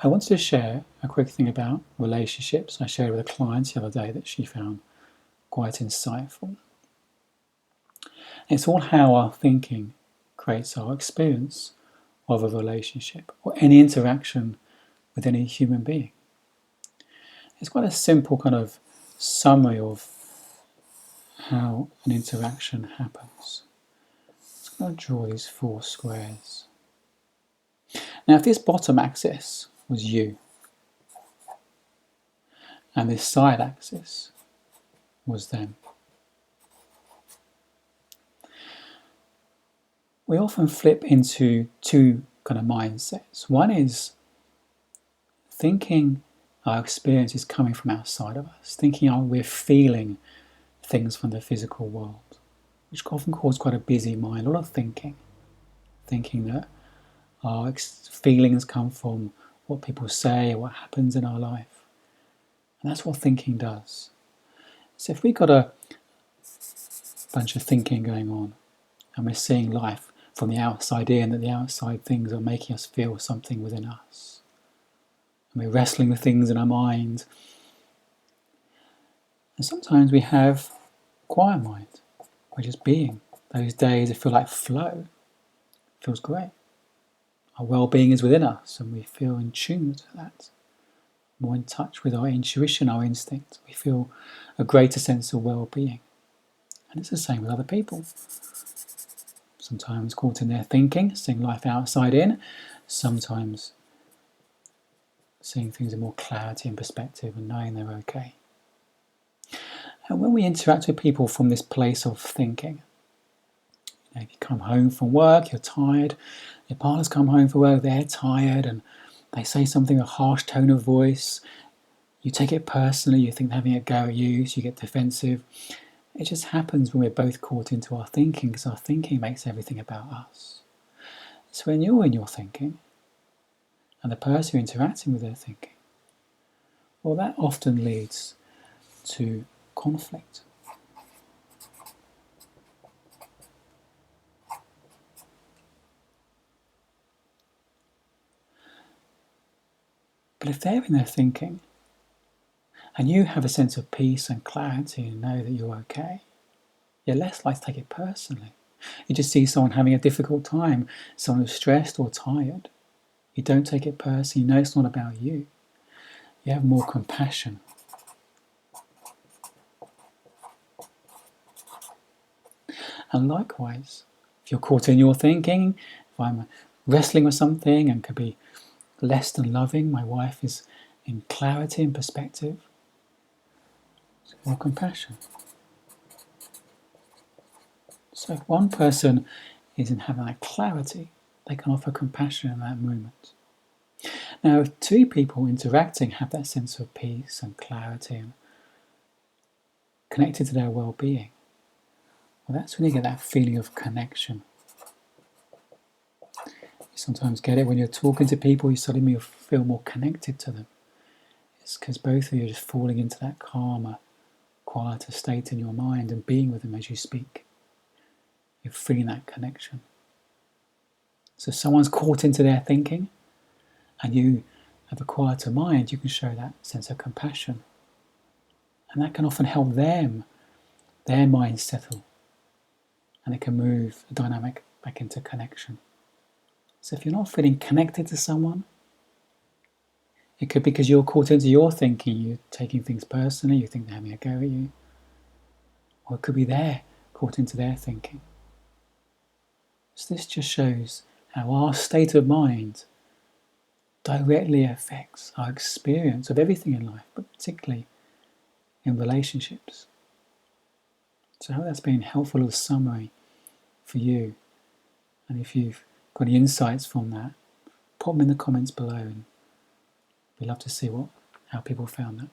I wanted to share a quick thing about relationships. I shared with a client the other day that she found quite insightful. It's all how our thinking creates our experience of a relationship or any interaction with any human being. It's quite a simple kind of summary of how an interaction happens. I'm going to draw these 4 squares. Now, if this bottom axis was you, and this side axis was them, we often flip into 2 kind of mindsets. One is thinking our experience is coming from outside of us, thinking we're feeling things from the physical world, which often causes quite a busy mind, a lot of thinking that our feelings come from what people say, what happens in our life. And that's what thinking does. So if we've got a bunch of thinking going on and we're seeing life from the outside in, that the outside things are making us feel something within us, and we're wrestling with things in our mind, and sometimes we have a quiet mind. We're just being. Those days that feel like flow. Feels great. Our well-being is within us and we feel in tune to that. More in touch with our intuition, our instinct. We feel a greater sense of well-being. And it's the same with other people. Sometimes caught in their thinking, seeing life outside in. Sometimes seeing things in more clarity and perspective and knowing they're okay. And when we interact with people from this place of thinking, if you come home from work, you're tired, your partner's come home from work, they're tired, and they say something, a harsh tone of voice, you take it personally, you think they're having a go at you, so you get defensive. It just happens when we're both caught into our thinking, because our thinking makes everything about us. So when you're in your thinking, and the person you're interacting with their thinking, well, that often leads to conflict. But if they're in their thinking, and you have a sense of peace and clarity and know that you're okay, you're less likely to take it personally. You just see someone having a difficult time, someone who's stressed or tired. You don't take it personally, you know it's not about you. You have more compassion. And likewise, if you're caught in your thinking, if I'm wrestling with something and could be less than loving, my wife is in clarity and perspective, so more compassion. So if one person is in having that clarity, they can offer compassion in that moment. Now, if 2 people interacting have that sense of peace and clarity and connected to their well-being, well, that's when you get that feeling of connection. You sometimes get it when you're talking to people, you suddenly feel more connected to them. It's because both of you are just falling into that calmer, quieter state in your mind and being with them as you speak. You're feeling that connection. So if someone's caught into their thinking and you have a quieter mind, you can show that sense of compassion. And that can often help them, their mind settle. And it can move the dynamic back into connection. So if you're not feeling connected to someone, it could be because you're caught into your thinking, you're taking things personally, you think they're having a go at you. Or it could be they're caught into their thinking. So this just shows how our state of mind directly affects our experience of everything in life, but particularly in relationships. So I hope that's been helpful little summary for you. And if you've got any insights from that, pop them in the comments below, and we'd love to see how people found that.